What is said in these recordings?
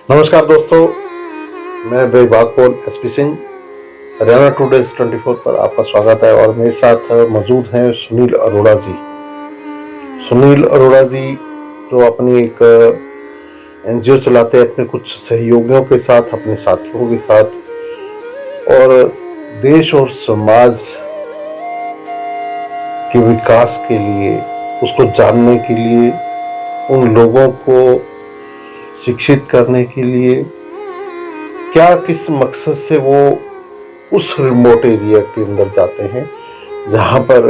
नमस्कार दोस्तों, मैं बेबाक पोल एसपी सिंह, हरियाणा टुडेज 24 पर आपका स्वागत है। और मेरे साथ मौजूद हैं सुनील अरोड़ा जी। सुनील अरोड़ा जी जो अपनी एक एनजीओ चलाते हैं अपने कुछ सहयोगियों के साथ, अपने साथियों के साथ, और देश और समाज के विकास के लिए, उसको जानने के लिए, उन लोगों को शिक्षित करने के लिए, क्या किस मकसद से वो उस रिमोट एरिया के अंदर जाते हैं जहां पर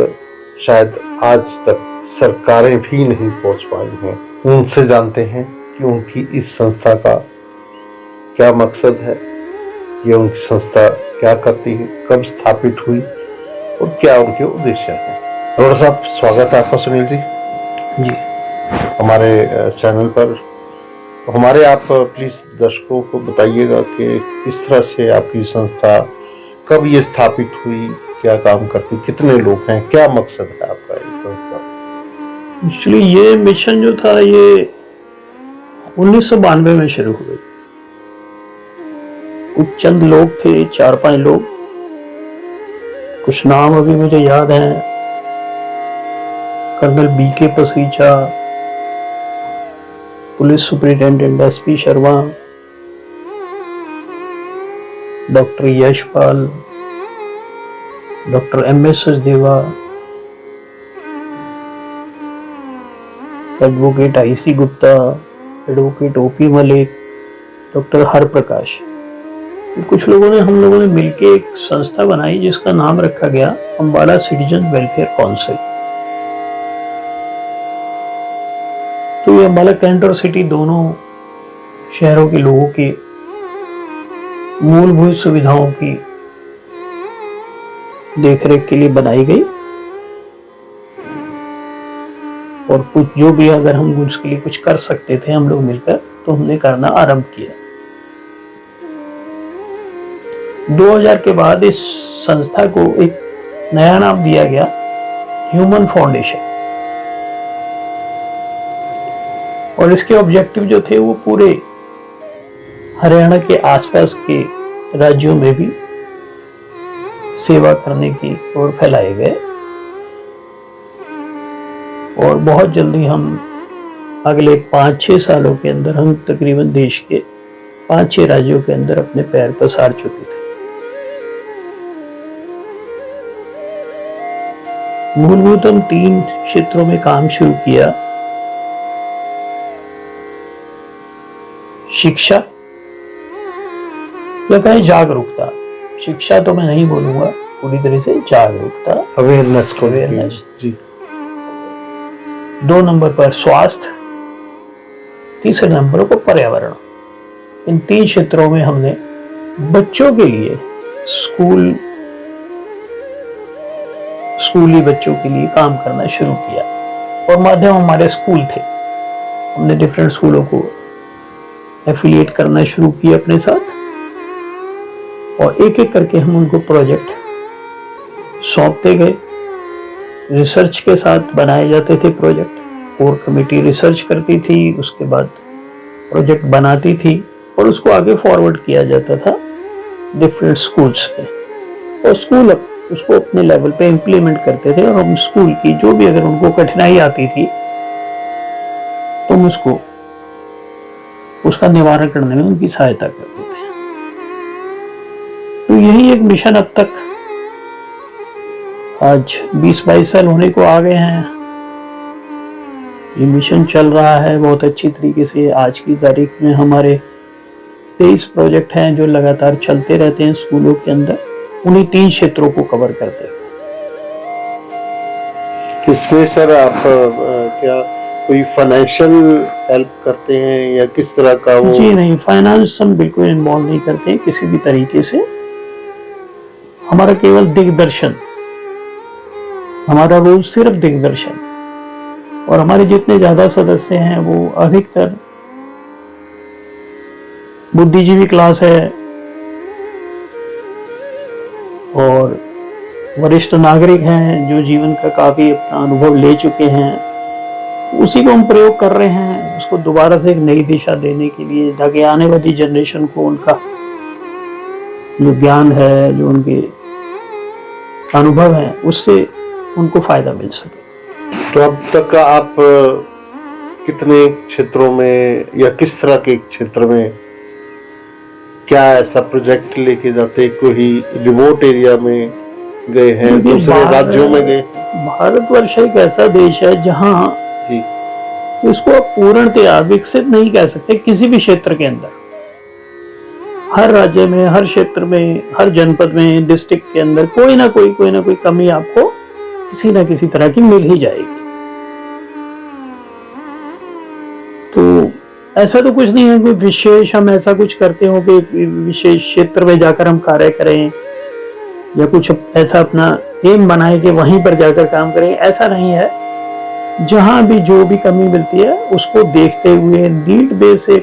शायद आज तक सरकारें भी नहीं पहुंच पाई हैं। उनसे जानते हैं कि उनकी इस संस्था का क्या मकसद है, ये उनकी संस्था क्या करती है, कब स्थापित हुई और क्या उनके उद्देश्य हैं। अरोड़ा साहब, स्वागत है आपका। सुनील जी हमारे चैनल पर। हमारे आप प्लीज दर्शकों को बताइएगा कि किस तरह से आपकी संस्था, कब ये स्थापित हुई, क्या काम करती, कितने लोग हैं, क्या मकसद है आपका इस संस्था। एक्चुअली ये मिशन जो था ये 1992 में शुरू हुई। कुछ चंद लोग थे, 4-5 लोग, कुछ नाम अभी मुझे याद हैं। Colonel BK Pasicha, police superintendent SP Sharma, doctor Yashpal, doctor MS Sachdeva, advocate IC Gupta, advocate OP Malik, doctor Harprakash. कुछ लोगों ने, हम लोगों ने मिलकर एक संस्था बनाई जिसका नाम रखा गया अम्बाला सिटीजन वेलफेयर काउंसिल। तो ये अम्बाला कैंट और सिटी दोनों शहरों के लोगों के मूलभूत सुविधाओं की देखरेख के लिए बनाई गई, और कुछ जो भी अगर हम उसके लिए कुछ कर सकते थे हम लोग मिलकर, तो हमने करना आरंभ किया। 2000 के बाद इस संस्था को एक नया नाम दिया गया, ह्यूमन फाउंडेशन। और इसके ऑब्जेक्टिव जो थे वो पूरे हरियाणा के आसपास के राज्यों में भी सेवा करने की ओर फैलाए गए। और बहुत जल्दी हम अगले 5-6 सालों के अंदर हम तकरीबन देश के 5-6 राज्यों के अंदर अपने पैर पसार चुके थे। मूलभूत हम 3 क्षेत्रों में काम शुरू किया। शिक्षा या कहें जागरूकता, शिक्षा तो मैं नहीं बोलूंगा पूरी तरह से, जागरूकता, अवेयरनेस जी। 2 नंबर पर स्वास्थ्य, तीसरे नंबर पर पर्यावरण। इन 3 क्षेत्रों में हमने बच्चों के लिए स्कूली बच्चों के लिए काम करना शुरू किया। और माध्यम हमारे स्कूल थे। हमने डिफरेंट स्कूलों को एफिलिएट करना शुरू किया अपने साथ, और एक एक करके हम उनको प्रोजेक्ट सौंपते गए। रिसर्च के साथ बनाए जाते थे प्रोजेक्ट। कोर कमेटी रिसर्च करती थी, उसके बाद प्रोजेक्ट बनाती थी और उसको आगे फॉरवर्ड किया जाता था डिफरेंट स्कूल्स में, और स्कूल उसको अपने लेवल पे इम्प्लीमेंट करते थे। और हम स्कूल की जो भी अगर उनको कठिनाई आती थी तो हम उसका निवारण करने में उनकी सहायता करते थे। तो यही एक मिशन अब तक आज 20-22 साल होने को आ गए हैं। ये मिशन चल रहा है बहुत अच्छी तरीके से। आज की तारीख में हमारे 23 प्रोजेक्ट हैं जो लगातार चलते रहते हैं स्कूलों के अंदर, उन्हीं 3 क्षेत्रों को कवर करते हैं। इसमें सर आप क्या कोई फाइनेंशियल हेल्प करते हैं या किस तरह का वो? जी नहीं, फाइनेंस हम बिल्कुल इन्वॉल्व नहीं करते हैं किसी भी तरीके से। हमारा केवल दिग्दर्शन, हमारा रोल सिर्फ दिग्दर्शन। और हमारे जितने ज्यादा सदस्य हैं वो अधिकतर बुद्धिजीवी क्लास है और वरिष्ठ नागरिक हैं जो जीवन का काफी अपना अनुभव ले चुके हैं। उसी को हम प्रयोग कर रहे हैं, उसको दोबारा से एक नई दिशा देने के लिए, ताकि आने वाली जनरेशन को उनका जो ज्ञान है, जो उनके अनुभव है, उससे उनको फायदा मिल सके। तो अब तक आप कितने क्षेत्रों में या किस तरह के क्षेत्र में क्या ऐसा प्रोजेक्ट लेके जाते, कोई रिमोट एरिया में गए हैं, दूसरे राज्यों में गए? भारतवर्ष एक ऐसा देश है जहाँ जी, इसको आप पूर्णतया विकसित नहीं कह सकते। किसी भी क्षेत्र के अंदर, हर राज्य में, हर क्षेत्र में, हर जनपद में, डिस्ट्रिक्ट के अंदर कोई ना कोई कमी आपको किसी ना किसी तरह की मिल ही जाएगी। तो ऐसा तो कुछ नहीं है कोई विशेष हम ऐसा कुछ करते हो कि विशेष क्षेत्र में जाकर हम कार्य करें, या कुछ ऐसा अपना एम बनाए कि वहीं पर जाकर काम करें, ऐसा नहीं है। जहां भी जो भी कमी मिलती है उसको देखते हुए नीड बेस से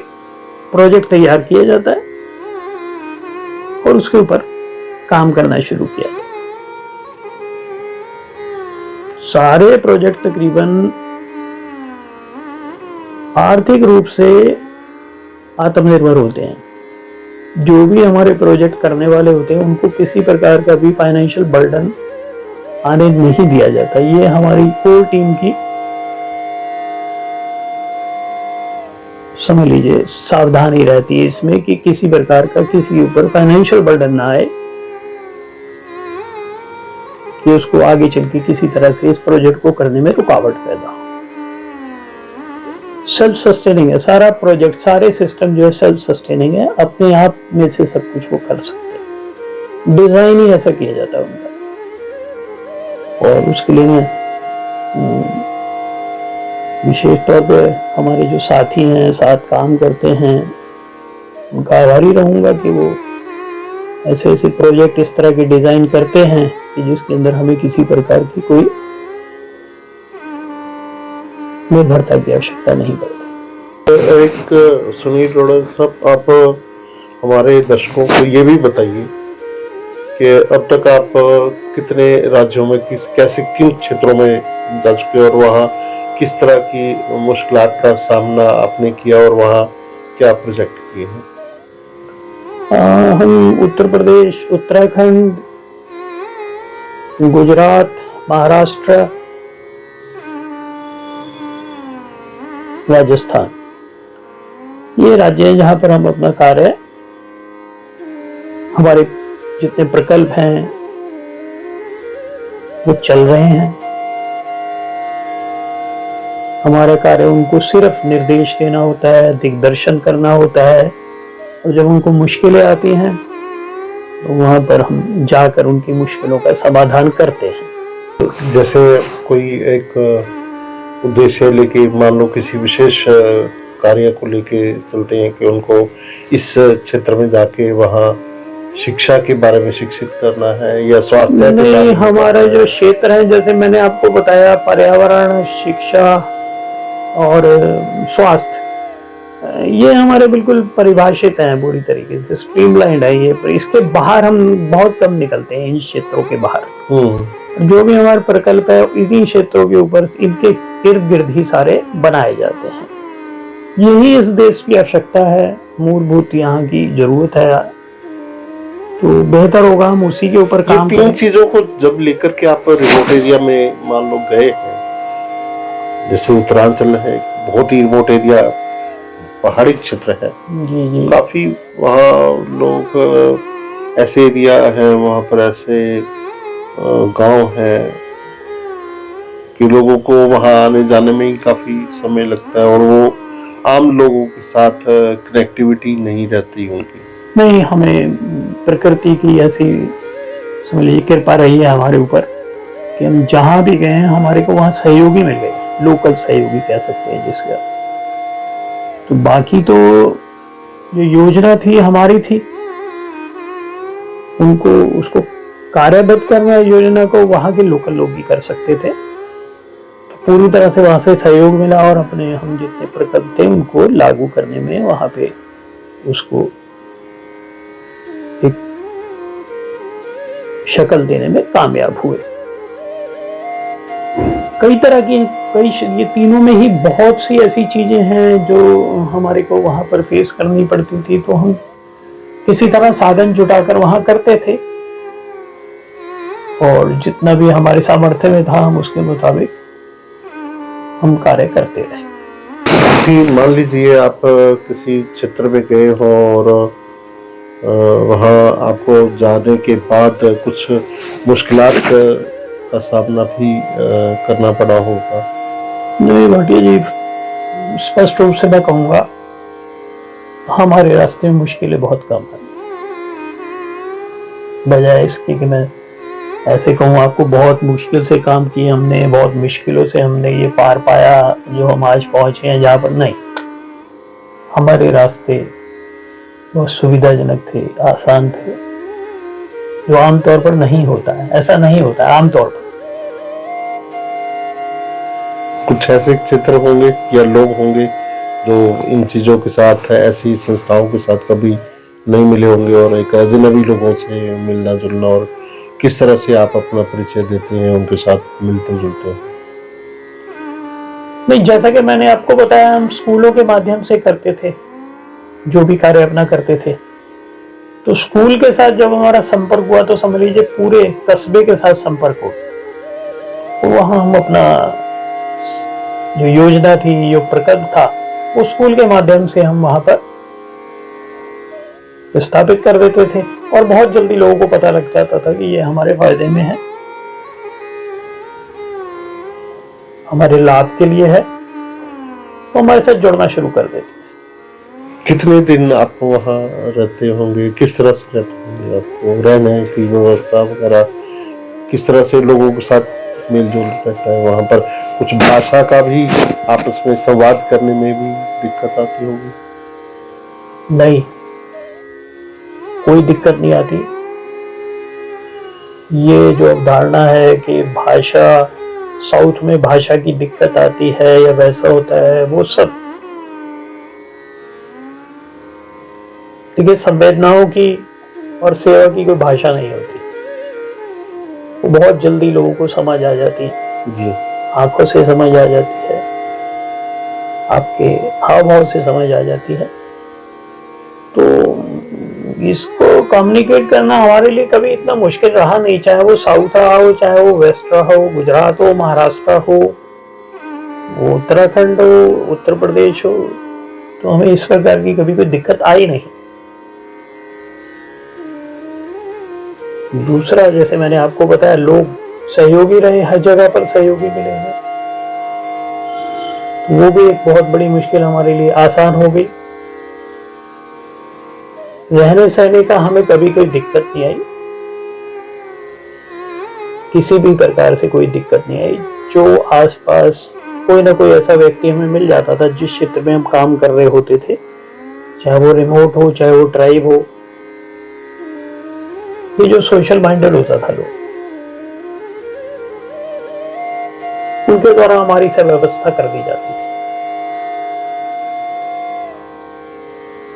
प्रोजेक्ट तैयार किया जाता है और उसके ऊपर काम करना शुरू किया जाता है। सारे प्रोजेक्ट तकरीबन आर्थिक रूप से आत्मनिर्भर होते हैं। जो भी हमारे प्रोजेक्ट करने वाले होते हैं उनको किसी प्रकार का भी फाइनेंशियल बर्डन आने नहीं दिया जाता। ये हमारी कोर टीम की, समझ लीजिए, सावधानी रहती है इसमें कि किसी प्रकार का किसी ऊपर फाइनेंशियल बर्डन ना आए, कि उसको आगे चल के किसी तरह से इस प्रोजेक्ट को करने में रुकावट पैदा हो। सेल्फ सस्टेनिंग है सारा प्रोजेक्ट, सारे सिस्टम जो है सेल्फ सस्टेनिंग है, अपने आप में से सब कुछ वो कर सकते हैं। डिजाइन ही ऐसा किया जाता है उनका। और उसके लिए मैं विशेष तौर पर हमारे जो साथी हैं, साथ काम करते हैं, उनका आभारी रहूंगा कि वो ऐसे ऐसे प्रोजेक्ट इस तरह के डिजाइन करते हैं कि जिसके अंदर हमें किसी प्रकार की कोई निर्भरता की आवश्यकता नहीं पड़ती। एक सुनील अरोड़ा साहब, आप हमारे दर्शकों को ये भी बताइए कि अब तक आप कितने राज्यों में, कैसे किन क्षेत्रों में जा चुके और वहाँ किस तरह की मुश्किलात का सामना आपने किया और वहाँ क्या प्रोजेक्ट किए हैं? हम उत्तर प्रदेश, उत्तराखंड, गुजरात, महाराष्ट्र, राजस्थान, ये राज्य हैं जहां पर हम अपना कार्य, हमारे जितने प्रकल्प हैं वो चल रहे हैं। हमारा कार्य उनको सिर्फ निर्देश देना होता है, दिग्दर्शन करना होता है, और जब उनको मुश्किलें आती हैं तो वहां पर हम जाकर उनकी मुश्किलों का समाधान करते हैं। जैसे कोई एक उद्देश्य लेके, मान लो किसी विशेष कार्य को लेके चलते हैं कि उनको इस क्षेत्र में जाके वहाँ शिक्षा के बारे में शिक्षित करना है या स्वास्थ्य? नहीं, हमारा जो क्षेत्र है, जैसे मैंने आपको बताया, पर्यावरण, शिक्षा और स्वास्थ्य, ये हमारे बिल्कुल परिभाषित हैं, पूरी तरीके से स्ट्रीमलाइंड है ये। पर इसके बाहर हम बहुत कम निकलते हैं, इन क्षेत्रों के बाहर। जो भी हमारे प्रकल्प है इन्हीं क्षेत्रों के ऊपर, इनके इर्द गिर्द ही सारे बनाए जाते हैं। यही इस देश की आवश्यकता है, मूलभूत यहाँ की जरूरत है, तो बेहतर होगा हम उसी के ऊपर काम करें। तीन चीजों को जब लेकर के आप रिमोट एरिया में मान लो गए हैं, जैसे उत्तरांचल है, बहुत ही रिमोट एरिया, पहाड़ी क्षेत्र है, जी, काफी वहाँ लोग, ऐसे एरिया है वहाँ पर, ऐसे गांव है कि लोगों को वहाँ आने जाने में ही काफी समय लगता है और वो आम लोगों के साथ कनेक्टिविटी नहीं रहती उनकी। नहीं, हमें प्रकृति की ऐसी समझ लीजिए कृपा रही है हमारे ऊपर कि हम जहाँ भी गए हैं हमारे को वहाँ सहयोगी मिल गए, लोकल सहयोगी कह सकते हैं जिसका। तो बाकी तो जो योजना थी हमारी थी, उनको उसको कार्यबद्ध करना, योजना को वहाँ के लोकल लोग भी कर सकते थे। तो पूरी तरह से वहाँ से सहयोग मिला और अपने हम जितने प्रकल्प थे उनको लागू करने में, वहाँ पे उसको एक शक्ल देने में कामयाब हुए। कई तरह की ये तीनों में ही बहुत सी ऐसी चीजें हैं जो हमारे को वहां पर फेस करनी पड़ती थी, तो हम किसी तरह साधन जुटाकर वहां करते थे और जितना भी हमारे सामर्थ्य में था हम उसके मुताबिक हम कार्य करते रहे। कि मान लीजिए आप किसी क्षेत्र में गए हो और वहाँ आपको जाने के बाद कुछ मुश्किलात का सामना भी करना पड़ा होगा। नहीं भाटिया जी, स्पष्ट रूप से मैं कहूँगा हमारे रास्ते में मुश्किलें बहुत कम है, बजाय इसके कि मैं ऐसे कहूँ आपको बहुत मुश्किल से काम किए हमने, बहुत मुश्किलों से हमने ये पार पाया जो हम आज पहुंचे हैं जहाँ पर। नहीं, हमारे रास्ते बहुत सुविधाजनक थे, आसान थे, जो आमतौर पर नहीं होता है। ऐसा नहीं होता है आमतौर पर। कुछ ऐसे क्षेत्र होंगे या लोग होंगे जो इन चीजों के साथ, ऐसी संस्थाओं के साथ कभी नहीं मिले होंगे और एक अजनबी लोगों से मिलना जुलना, और किस तरह से आप अपना परिचय देते हैं, उनके साथ मिलते जुलते हैं? नहीं, जैसा कि मैंने आपको बताया, हम स्कूलों के माध्यम से करते थे जो भी कार्य अपना करते थे। तो स्कूल के साथ जब हमारा संपर्क हुआ तो समझ लीजिए पूरे कस्बे के साथ संपर्क हो, तो वहां हम अपना जो योजना थी, जो प्रकल्प था, वो स्कूल के माध्यम से हम वहां पर स्थापित कर देते थे और बहुत जल्दी लोगों को पता लग जाता था कि ये हमारे फायदे में है, हमारे लाभ के लिए है, तो हमारे साथ जुड़ना शुरू कर देते थे। कितने दिन आप वहाँ रहते होंगे, किस तरह से रहते होंगे, आपको रहने की व्यवस्था वगैरह किस तरह से लोगों के साथ मेलजोल रहता है वहाँ पर? कुछ भाषा का भी आपस में संवाद करने में भी दिक्कत आती होगी? नहीं, कोई दिक्कत नहीं आती। ये जो अवधारणा है कि भाषा, साउथ में भाषा की दिक्कत आती है या वैसा होता है, वो सब देखिए, संवेदनाओं की और सेवा की कोई भाषा नहीं होती, वो बहुत जल्दी लोगों को समझ आ जाती है जी। आंखों से समझ आ जाती है, आपके हाव भाव से समझ आ जाती है। तो इसको कम्युनिकेट करना हमारे लिए कभी इतना मुश्किल रहा नहीं, चाहे वो साउथ रहा हो, चाहे वो वेस्ट रहा हो, गुजरात हो, महाराष्ट्र हो, वो उत्तराखंड हो, उत्तर प्रदेश हो, तो हमें इस प्रकार की कभी कोई दिक्कत आई नहीं। दूसरा, जैसे मैंने आपको बताया, लोग सहयोगी रहे, हर जगह पर सहयोगी मिले हैं, तो वो भी एक बहुत बड़ी मुश्किल हमारे लिए आसान हो गई। रहने सहने का हमें कभी कोई दिक्कत नहीं आई, किसी भी प्रकार से कोई दिक्कत नहीं आई। जो आसपास कोई ना कोई ऐसा व्यक्ति हमें मिल जाता था जिस क्षेत्र में हम काम कर रहे होते थे, चाहे वो रिमोट हो, चाहे वो ट्राइब हो, ये जो सोशल माइंडेड होता था लोग, उनके द्वारा हमारी सब व्यवस्था कर दी जाती थी।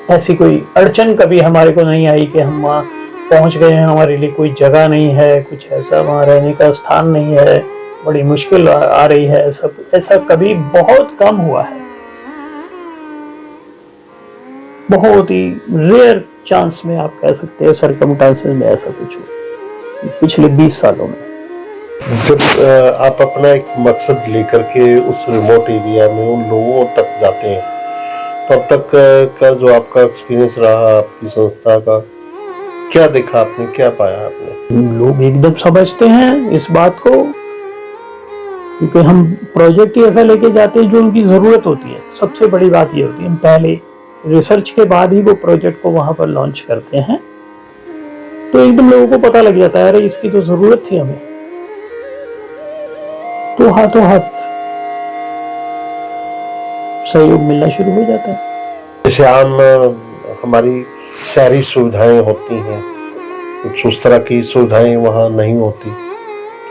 ऐसी कोई अड़चन कभी हमारे को नहीं आई कि हम वहां पहुंच गए हैं, हमारे लिए कोई जगह नहीं है, कुछ ऐसा वहां रहने का स्थान नहीं है, बड़ी मुश्किल आ रही है, ऐसा कभी बहुत कम हुआ है। बहुत ही रेयर चांस में आप कह सकते हो, सरकमस्टांसेस में ऐसा कुछ हो पिछले 20 सालों में। जब आप अपना एक मकसद लेकर के उस रिमोट एरिया में उन लोगों तक जाते हैं, तब तक का जो आपका एक्सपीरियंस रहा आपकी संस्था का, क्या देखा आपने, क्या पाया आपने? लोग एकदम समझते हैं इस बात को, क्योंकि हम प्रोजेक्ट ही ऐसा लेके जाते हैं जो उनकी जरूरत होती है। सबसे बड़ी बात ये होती है, हम पहले रिसर्च के बाद ही वो प्रोजेक्ट को वहां पर लॉन्च करते हैं, तो एकदम लोगों को पता लग जाता है, अरे इसकी तो जरूरत थी हमें, तो हाथों हाथ सहयोग मिलना शुरू हो जाता है। जैसे आम हमारी शहरी सुविधाएं होती हैं, कुछ उस तरह की सुविधाएं वहाँ नहीं होती,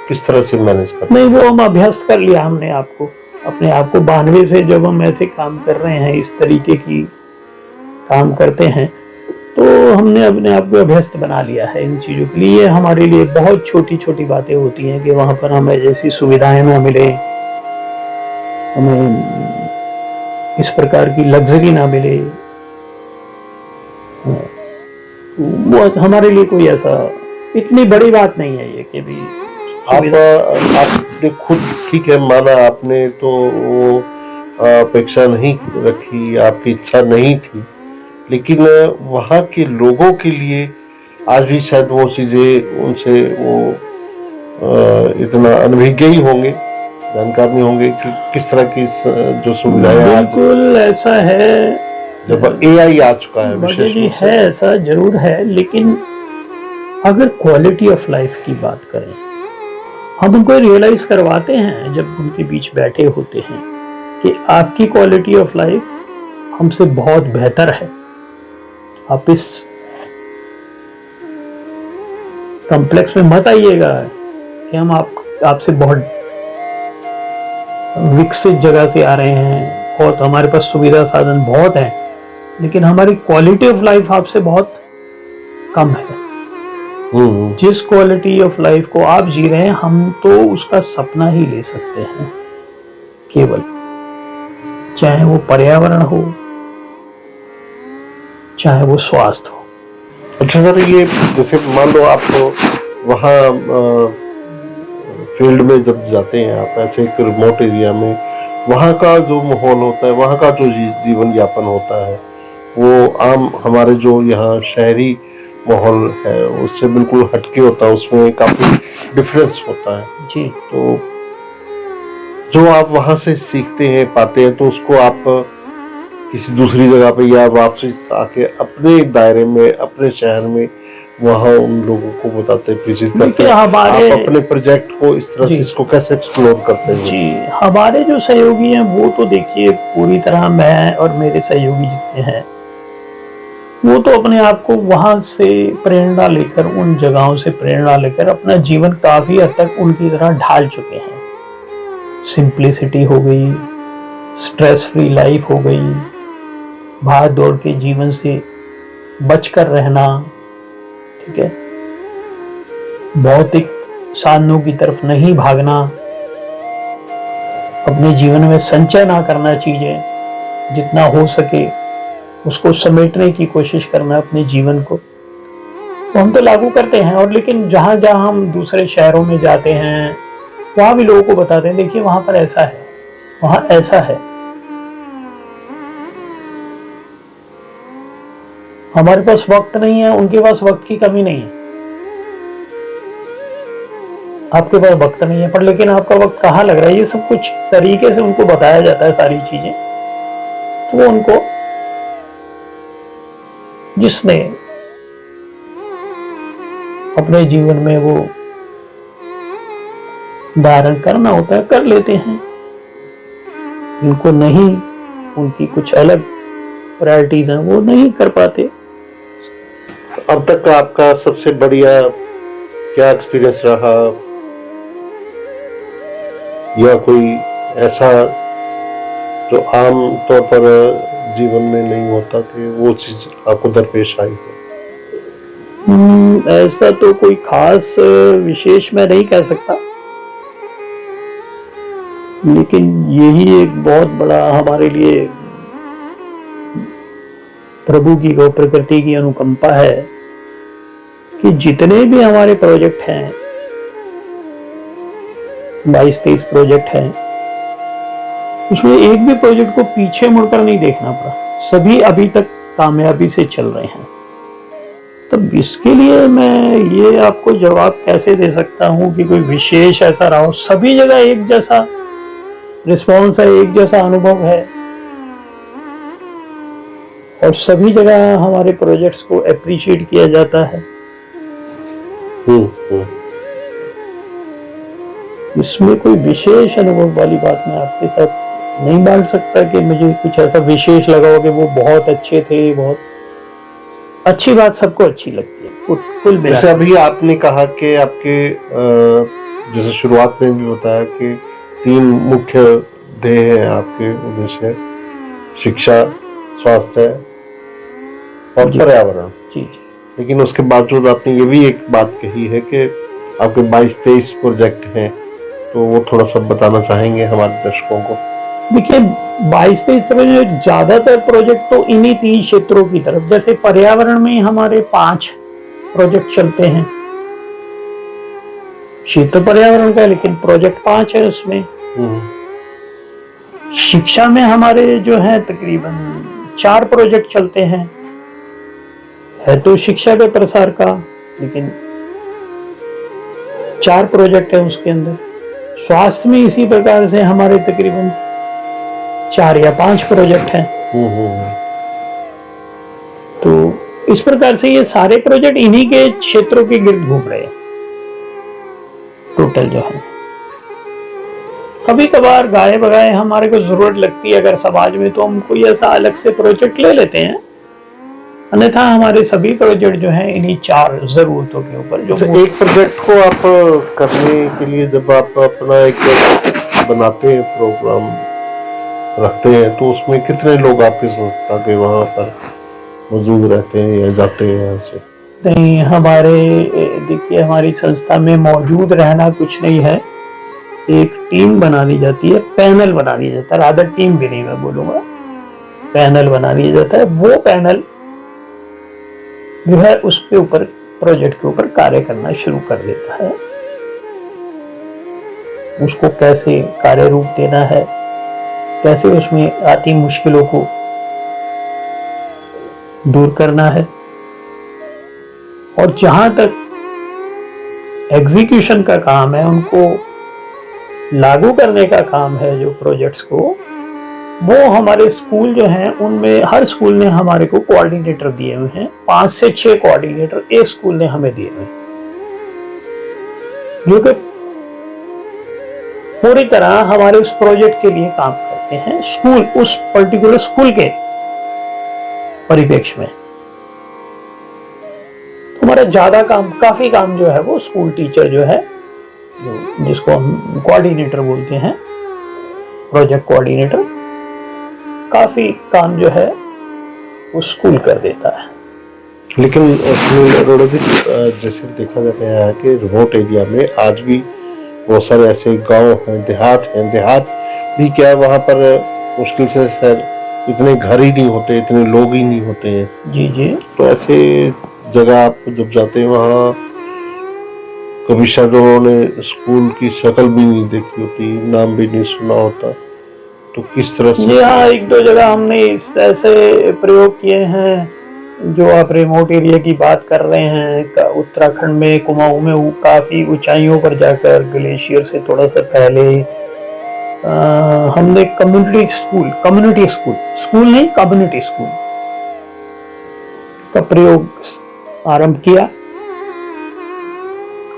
किस तरह से मैनेज करते? नहीं, वो हम अभ्यस्त कर लिया हमने अपने आप को 92 से जब हम ऐसे काम कर रहे हैं, इस तरीके की काम करते हैं, तो हमने अपने आप को अभ्यस्त बना लिया है इन चीजों के लिए। हमारे लिए बहुत छोटी छोटी बातें होती हैं कि वहां पर हमें जैसी सुविधाएं ना मिले, हमें इस प्रकार की लग्जरी ना मिले, वो हमारे लिए कोई ऐसा इतनी बड़ी बात नहीं है ये कि भी आपने खुद ठीक है माना, आपने तो वो अपेक्षा नहीं रखी, आपकी इच्छा नहीं थी, लेकिन वहाँ के लोगों के लिए आज भी शायद वो चीजें उनसे वो इतना अनभिज्ञ ही होंगे, जानकार नहीं होंगे कि किस तरह की जो सुविधाएं आज बिल्कुल ऐसा है, जब एआई आ चुका है बघेल विशेष जी रूप है, से। ऐसा जरूर है, लेकिन अगर क्वालिटी ऑफ लाइफ की बात करें, हम उनको रियलाइज करवाते हैं जब उनके बीच बैठे होते हैं कि आपकी क्वालिटी ऑफ लाइफ हमसे बहुत बेहतर है। आप इस कॉम्प्लेक्स में मत आइएगा कि हम आपसे बहुत विकसित जगह से आ रहे हैं, बहुत हमारे पास सुविधा साधन बहुत है, लेकिन हमारी क्वालिटी ऑफ लाइफ आपसे बहुत कम है। जिस क्वालिटी ऑफ लाइफ को आप जी रहे हैं, हम तो उसका सपना ही ले सकते हैं केवल, चाहे वो पर्यावरण हो, चाहे वो स्वास्थ्य हो। अच्छा सर, ये जैसे मान लो आप वहाँ फील्ड में जब जाते हैं, आप ऐसे एक रिमोट एरिया में, वहाँ का जो माहौल होता है, वहाँ का जो जीवन यापन होता है, वो आम हमारे जो यहाँ शहरी माहौल है उससे बिल्कुल हटके होता है, उसमें काफी डिफरेंस होता है जी। तो जो आप वहाँ से सीखते हैं, पाते हैं, तो उसको आप किसी दूसरी जगह पे या वापस आके अपने दायरे में, अपने शहर में वहाँ उन लोगों को बताते, प्रेजित करते हैं। आप अपने प्रोजेक्ट को इस तरह से इसको कैसे एक्सप्लोर करते हैं? जी, हमारे जो सहयोगी हैं वो तो देखिए पूरी तरह, मैं और मेरे सहयोगी जितने हैं वो तो अपने आप को वहां से प्रेरणा लेकर, उन जगहों से प्रेरणा लेकर अपना जीवन काफी हद तक उनकी तरह ढाल चुके हैं। सिंप्लिसिटी हो गई, स्ट्रेस फ्री लाइफ हो गई, भाग दौड़ के जीवन से बचकर रहना, ठीक है, भौतिक साधनों की तरफ नहीं भागना, अपने जीवन में संचय ना करना, चीजें जितना हो सके उसको समेटने की कोशिश करना अपने जीवन को, तो हम तो लागू करते हैं। और लेकिन जहां जहां हम दूसरे शहरों में जाते हैं वहां भी लोगों को बताते हैं, देखिए वहां पर ऐसा है, वहां ऐसा है। हमारे पास वक्त नहीं है, उनके पास वक्त की कमी नहीं है। आपके पास वक्त नहीं है, पर लेकिन आपका वक्त कहाँ लग रहा है, ये सब कुछ तरीके से उनको बताया जाता है सारी चीजें, तो वो उनको, जिसने अपने जीवन में वो धारण करना होता है कर लेते हैं, इनको नहीं, उनकी कुछ अलग प्रायोरिटीज हैं वो नहीं कर पाते। अब तक का आपका सबसे बढ़िया क्या एक्सपीरियंस रहा, या कोई ऐसा जो आम तौर पर जीवन में नहीं होता कि वो चीज आपको दरपेश आई है? ऐसा तो कोई खास विशेष मैं नहीं कह सकता, लेकिन यही एक बहुत बड़ा हमारे लिए प्रभु की गौ प्रकृति की अनुकंपा है कि जितने भी हमारे प्रोजेक्ट हैं, 22-23 प्रोजेक्ट हैं, उसमें एक भी प्रोजेक्ट को पीछे मुड़कर नहीं देखना पड़ा, सभी अभी तक कामयाबी से चल रहे हैं। तब इसके लिए मैं ये आपको जवाब कैसे दे सकता हूँ कि कोई विशेष ऐसा रहा हो, सभी जगह एक जैसा रिस्पॉन्स है, एक जैसा अनुभव है, और सभी जगह हमारे प्रोजेक्ट्स को एप्रिशिएट किया जाता है। इसमें कोई विशेष अनुभव वाली बात मैं आपके साथ नहीं बांट सकता कि मुझे कुछ ऐसा विशेष लगा हो कि वो बहुत अच्छे थे। बहुत अच्छी बात सबको अच्छी लगती है कुल मिला। जैसे अभी आपने कहा कि आपके जैसे शुरुआत में भी बताया कि 3 मुख्य ध्येय हैं आपके उद्देश्य, शिक्षा, स्वास्थ्य और पर्यावरण। जी। लेकिन उसके बावजूद आपने ये भी एक बात कही है कि आपके 22-23 प्रोजेक्ट हैं, तो वो थोड़ा सा बताना चाहेंगे हमारे दर्शकों को? देखिए 22-23 में ज्यादातर प्रोजेक्ट तो इन्हीं 3 क्षेत्रों की तरफ, जैसे पर्यावरण में हमारे 5 प्रोजेक्ट चलते हैं। क्षेत्र पर्यावरण का है लेकिन प्रोजेक्ट 5 है उसमें। शिक्षा में हमारे जो है तकरीबन 4 प्रोजेक्ट चलते हैं, है तो शिक्षा के प्रसार का, लेकिन 4 प्रोजेक्ट है उसके अंदर। स्वास्थ्य में इसी प्रकार से हमारे तकरीबन 4 या 5 प्रोजेक्ट हैं। तो इस प्रकार से ये सारे प्रोजेक्ट इन्हीं के क्षेत्रों के गिर्द घूम रहे हैं टोटल जो है। कभी कभार गाए बगाए हमारे को जरूरत लगती है अगर समाज में, तो हम कोई ऐसा अलग से प्रोजेक्ट ले लेते हैं, अन्यथा हमारे सभी प्रोजेक्ट जो हैं इन्हीं 4 जरूरतों के ऊपर। जो एक प्रोजेक्ट को आप करने के लिए जब आप अपना एक बनाते हैं, प्रोग्राम रखते हैं, तो उसमें कितने लोग आपकी संस्था के वहाँ पर मौजूद रहते हैं या जाते हैं यहाँ से? नहीं, हमारे देखिए हमारी संस्था में मौजूद रहना कुछ नहीं है, एक टीम बना ली जाती है, पैनल बना लिया जाता है, रादर टीम भी नहीं मैं बोलूंगा, पैनल बना लिया जाता है। वो पैनल जो है उसके ऊपर प्रोजेक्ट के ऊपर कार्य करना शुरू कर देता है। उसको कैसे कार्य रूप देना है, कैसे उसमें आती मुश्किलों को दूर करना है, और जहां तक एग्जीक्यूशन का काम है, उनको लागू करने का काम है जो प्रोजेक्ट्स को, वो हमारे स्कूल जो हैं उनमें हर स्कूल ने हमारे को कोऑर्डिनेटर दिए हुए हैं। 5 से 6 कोऑर्डिनेटर एक स्कूल ने हमें दिए हुए हैं, जो कि पूरी तरह हमारे उस प्रोजेक्ट के लिए काम करते हैं, स्कूल उस पर्टिकुलर स्कूल के परिप्रेक्ष्य में। हमारा ज्यादा काम, काफी काम जो है वो स्कूल टीचर जो है, जिसको हम कोऑर्डिनेटर बोलते हैं, प्रोजेक्ट कोऑर्डिनेटर, काफी काम जो है वो स्कूल कर देता है। लेकिन जैसे देखा जाता है कि रिमोट एरिया में आज भी बहुत सारे ऐसे गांव हैं, देहात भी क्या, वहाँ पर मुश्किल से सर इतने घर ही नहीं होते, इतने लोग ही नहीं होते हैं। जी जी। तो ऐसे जगह आप जब जाते हैं, वहाँ कभी शायद उन्होंने स्कूल की शक्ल भी नहीं देखी होती, नाम भी नहीं सुना होता, तो किस तरह से? जी हाँ, 1-2 जगह हमने ऐसे प्रयोग किए हैं। जो आप रिमोट एरिया की बात कर रहे हैं, उत्तराखंड में कुमाऊं में वो काफी ऊंचाइयों पर जाकर ग्लेशियर से थोड़ा सा पहले हमने कम्युनिटी स्कूल का प्रयोग आरंभ किया,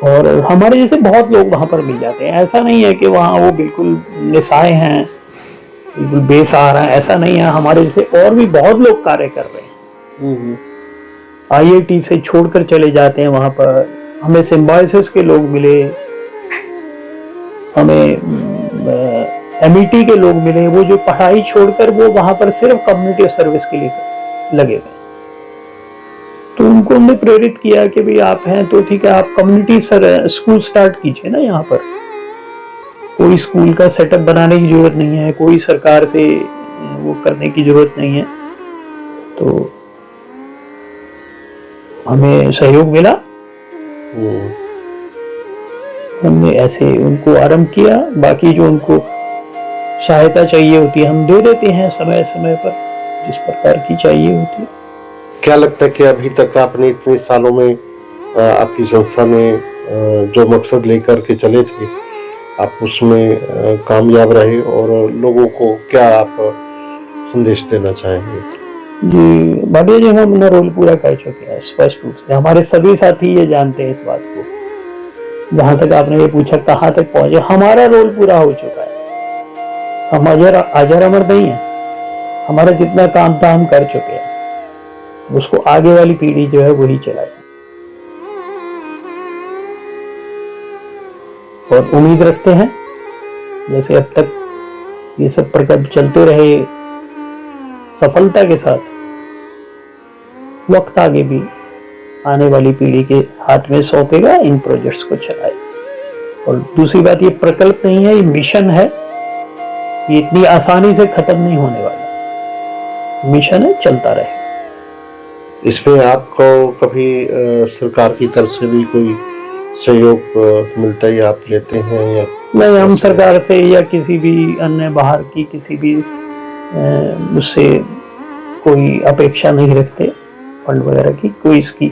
और हमारे जैसे बहुत लोग वहां पर मिल जाते हैं। ऐसा नहीं है कि वहां वो बिल्कुल निसाए हैं, बिल्कुल बेसहारा है, ऐसा नहीं है। हमारे जैसे और भी बहुत लोग कार्य कर रहे हैं। IIT से छोड़कर चले जाते हैं वहां पर। हमें सिम्बायोसिस के लोग मिले, हमें MET के लोग मिले, वो जो पढ़ाई छोड़कर वो वहां पर सिर्फ कम्युनिटी सर्विस के लिए लगे हुए। तो उनको हमने प्रेरित किया कि भाई आप हैं तो ठीक है, आप कम्युनिटी स्कूल स्टार्ट कीजिए ना। यहाँ पर कोई स्कूल का सेटअप बनाने की जरूरत नहीं है, कोई सरकार से वो करने की जरूरत नहीं है। तो हमें सहयोग मिला, हमने ऐसे उनको आरंभ किया। बाकी जो उनको सहायता चाहिए होती है हम दे देते हैं समय समय पर, जिस प्रकार की चाहिए होती है। क्या लगता है कि अभी तक आपने इतने सालों में आपकी संस्था ने जो मकसद लेकर के चले थे, आप उसमें कामयाब रहे, और लोगों को क्या आप संदेश देना चाहेंगे? जी भाटिया जी, हम अपना रोल पूरा कर चुके हैं स्पष्ट रूप से। हमारे सभी साथी ये जानते हैं इस बात को। जहां तक आपने ये पूछा कहां तक पहुंचे, हमारा रोल पूरा हो चुका है। हम अजर अमर नहीं है, हमारा जितना काम था हम कर चुके हैं, उसको आगे वाली पीढ़ी जो है वही चलाए। और उम्मीद रखते हैं जैसे अब तक ये सब प्रकल्प चलते रहे सफलता के साथ, वक्त आगे भी आने वाली पीढ़ी के हाथ में सौंपेगा, इन प्रोजेक्ट्स को चलाए। और दूसरी बात, ये प्रकल्प नहीं है, ये मिशन है। ये इतनी आसानी से खत्म नहीं होने वाला, मिशन है, चलता रहे। इसमें आपको कभी सरकार की तरफ से भी कोई सहयोग मिलता है या आप लेते हैं या नहीं, हम सरकार से या किसी भी अन्य बाहर की किसी भी उससे कोई अपेक्षा नहीं रखते फंड वगैरह की, कोई इसकी।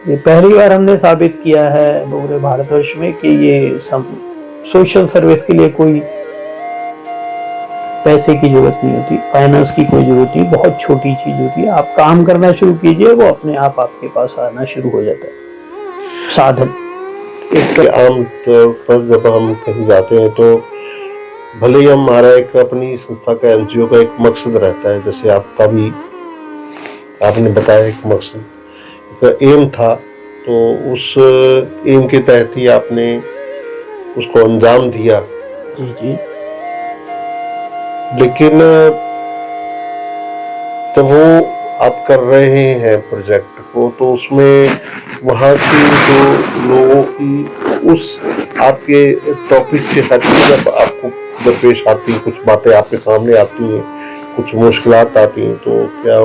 ये पहली बार हमने साबित किया है पूरे भारतवर्ष में कि ये सोशल सर्विस के लिए कोई पैसे की जरूरत नहीं होती, फाइनेंस की कोई जरूरत नहीं, बहुत छोटी चीज होती है। आप काम करना शुरू कीजिए, वो अपने आप आपके पास आना शुरू हो जाता है साधन। एक आम तौर पर जब हम कहीं जाते हैं तो भले ही हमारा एक अपनी संस्था का एनजीओ का एक मकसद रहता है, जैसे आपका भी आपने बताया एक मकसद एक एम था, तो उस एम के तहत ही आपने उसको अंजाम दिया। जी जी। लेकिन तो वो आप कर रहे हैं प्रोजेक्ट को, तो उसमें वहाँ की जो लोगों की उस आपके टॉपिक से हटके जब आपको दरपेश आती हैं, कुछ बातें आपके सामने आती हैं, कुछ मुश्किलात आती हैं, तो क्या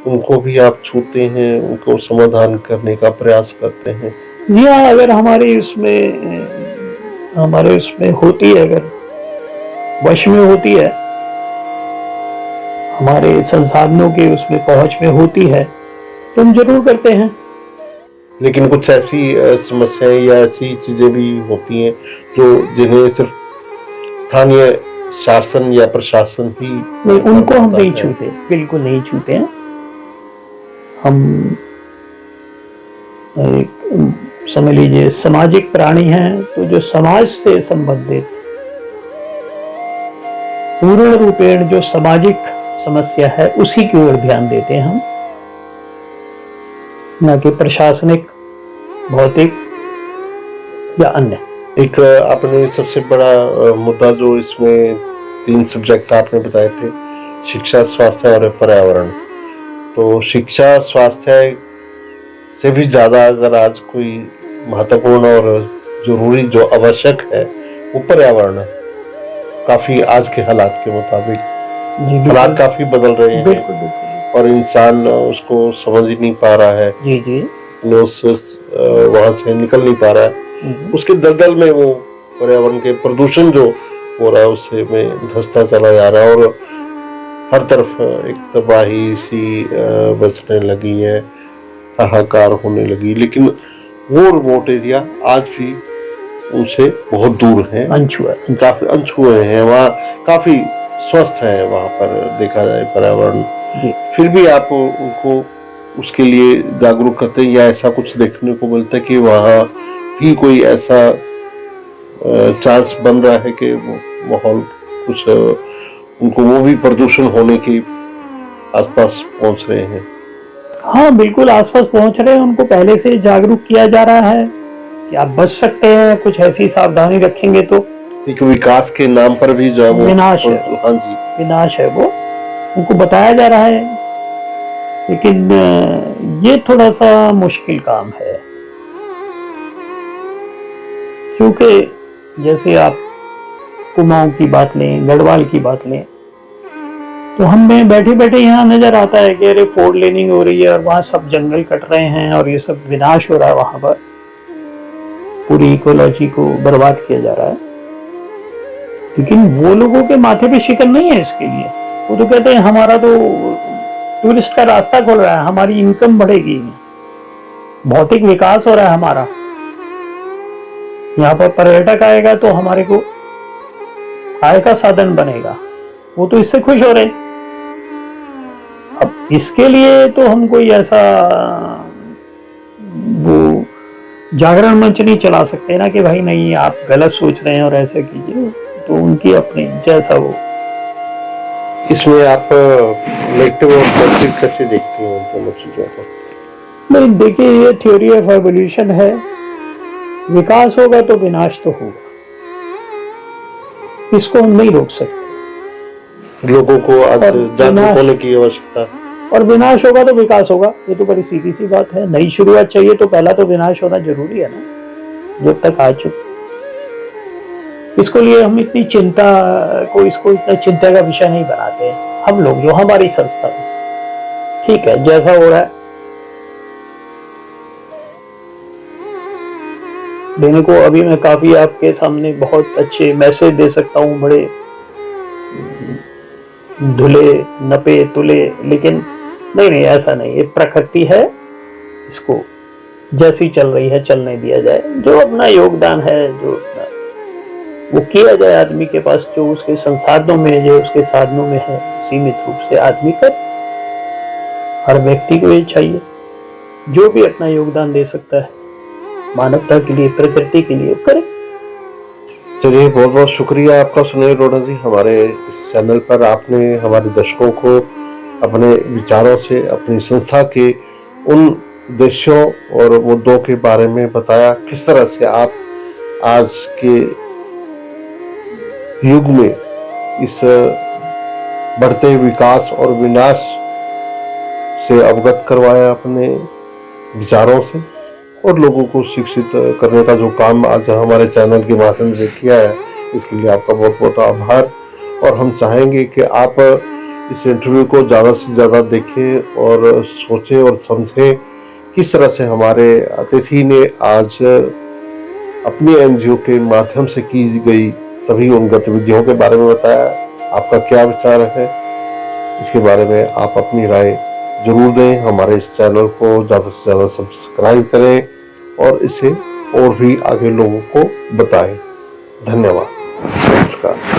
उनको भी आप छूते हैं, उनको समाधान करने का प्रयास करते हैं? जी हाँ, अगर हमारे उसमें होती है, अगर वश में होती है, हमारे संसाधनों के उसमें पहुंच में होती है, तो हम जरूर करते हैं। लेकिन कुछ ऐसी समस्याएं या ऐसी चीजें भी होती हैं जो जिन्हें सिर्फ स्थानीय शासन या प्रशासन ही नहीं, उनको हम नहीं छूते, बिल्कुल नहीं छूते हैं। हम एक समझ लीजिए सामाजिक प्राणी हैं, तो जो समाज से संबंधित पूर्ण रूपेण जो सामाजिक समस्या है उसी की ओर ध्यान देते हैं हम, न कि प्रशासनिक, भौतिक या अन्य। एक आपने सबसे बड़ा मुद्दा जो इसमें 3 सब्जेक्ट आपने बताए थे, शिक्षा, स्वास्थ्य और पर्यावरण। तो शिक्षा स्वास्थ्य से भी ज्यादा अगर आज कोई महत्वपूर्ण और जरूरी जो आवश्यक है वो पर्यावरण है। काफी आज के हालात के मुताबिक हालात काफी बदल रहे हैं। बिल्कुल बिल्कुल। और इंसान उसको समझ ही नहीं पा रहा है। जी जी। वहां से निकल नहीं पा रहा है। उसके दलदल में वो पर्यावरण के प्रदूषण जो हो रहा है उससे में धंसता चला जा रहा है और हर तरफ एक तबाही सी बचने लगी है, हाहाकार होने लगी। लेकिन वो रिमोट एरिया आज भी उनसे बहुत दूर है, काफी अनछुए हैं, वहाँ काफी स्वस्थ है वहाँ पर देखा जाए पर्यावरण। फिर भी आप उनको उसके लिए जागरूक करते हैं या ऐसा कुछ देखने को मिलता है कि वहाँ भी कोई ऐसा चांस बन रहा है कि माहौल कुछ उनको वो भी प्रदूषण होने के आसपास पहुंच रहे हैं? हाँ बिल्कुल, आसपास पहुंच रहे हैं। उनको पहले से जागरूक किया जा रहा है कि आप बच सकते हैं, कुछ ऐसी सावधानी रखेंगे तो। एक विकास के नाम पर भी जो है वो विनाश है। हाँ जी, विनाश है, वो उनको बताया जा रहा है। लेकिन ये थोड़ा सा मुश्किल काम है, क्योंकि जैसे आप कुमाऊं की बात लें, गढ़वाल की बात लें, तो हमें बैठे बैठे यहाँ नजर आता है कि अरे 4 लेनिंग हो रही है और वहाँ सब जंगल कट रहे हैं और ये सब विनाश हो रहा है, वहां पर पूरी इकोलॉजी को बर्बाद किया जा रहा है। लेकिन वो लोगों के माथे पे शिकन नहीं है इसके लिए। वो तो कहते हैं हमारा तो टूरिस्ट का रास्ता खोल रहा है, हमारी इनकम बढ़ेगी, भौतिक विकास हो रहा है हमारा, यहाँ पर पर्यटक आएगा तो हमारे को आय का साधन बनेगा। वो तो इससे खुश हो रहे। अब इसके लिए तो हम कोई ऐसा वो जागरण मंच नहीं चला सकते ना कि भाई नहीं आप गलत सोच रहे हैं और ऐसे कीजिए। तो उनकी अपनी जैसा वो। इसमें आप नेगेटिव और पॉजिटिव कैसे देखते हैं दोनों चीजों को? नहीं देखिए, ये थ्योरी ऑफ एवोल्यूशन है। विकास होगा तो विनाश तो होगा, इसको हम नहीं रोक सकते। लोगों को आज जागरूक होने की आवश्यकता। और विनाश होगा तो विकास होगा, ये तो बड़ी सीधी सी बात है। नई शुरुआत चाहिए तो पहला तो विनाश होना जरूरी है ना, जब तक आ चुके। इसको लिए हम इतनी चिंता को इसको इतना चिंता का विषय नहीं बनाते हैं हम लोग, जो हमारी संस्था है। ठीक है, जैसा हो रहा है देने को। अभी मैं काफी आपके सामने बहुत अच्छे मैसेज दे सकता हूँ, बड़े धुले नपे तुले, लेकिन नहीं ऐसा नहीं। ये प्रकृति है, इसको जैसी चल रही है चलने दिया जाए। जो अपना योगदान है, जो वो किया जाए आदमी के पास, जो उसके संसाधनों में, जो उसके साधनों में है, सीमित रूप से आदमी कर। हर व्यक्ति को ये चाहिए जो भी अपना योगदान दे सकता है मानवता के लिए, प्रकृति के लिए, करे। चलिए, बहुत बहुत शुक्रिया आपका सुनील अरोड़ा जी। हमारे इस चैनल पर आपने हमारे दर्शकों को अपने विचारों से अपनी संस्था के उन उद्देश्यों और मुद्दों के बारे में बताया, किस तरह से आप आज के युग में इस बढ़ते विकास और विनाश से अवगत करवाया अपने विचारों से, और लोगों को शिक्षित करने का जो काम आज हमारे चैनल के माध्यम से किया है, इसके लिए आपका बहुत बहुत आभार। और हम चाहेंगे कि आप इस इंटरव्यू को ज़्यादा से ज़्यादा देखें और सोचें और समझें किस तरह से हमारे अतिथि ने आज अपनी एनजीओ के माध्यम से की गई सभी उन गतिविधियों के बारे में बताया। आपका क्या विचार है इसके बारे में, आप अपनी राय जरूर दें। हमारे इस चैनल को ज़्यादा से ज़्यादा सब्सक्राइब करें और इसे और भी आगे लोगों को बताएं। धन्यवाद, नमस्कार।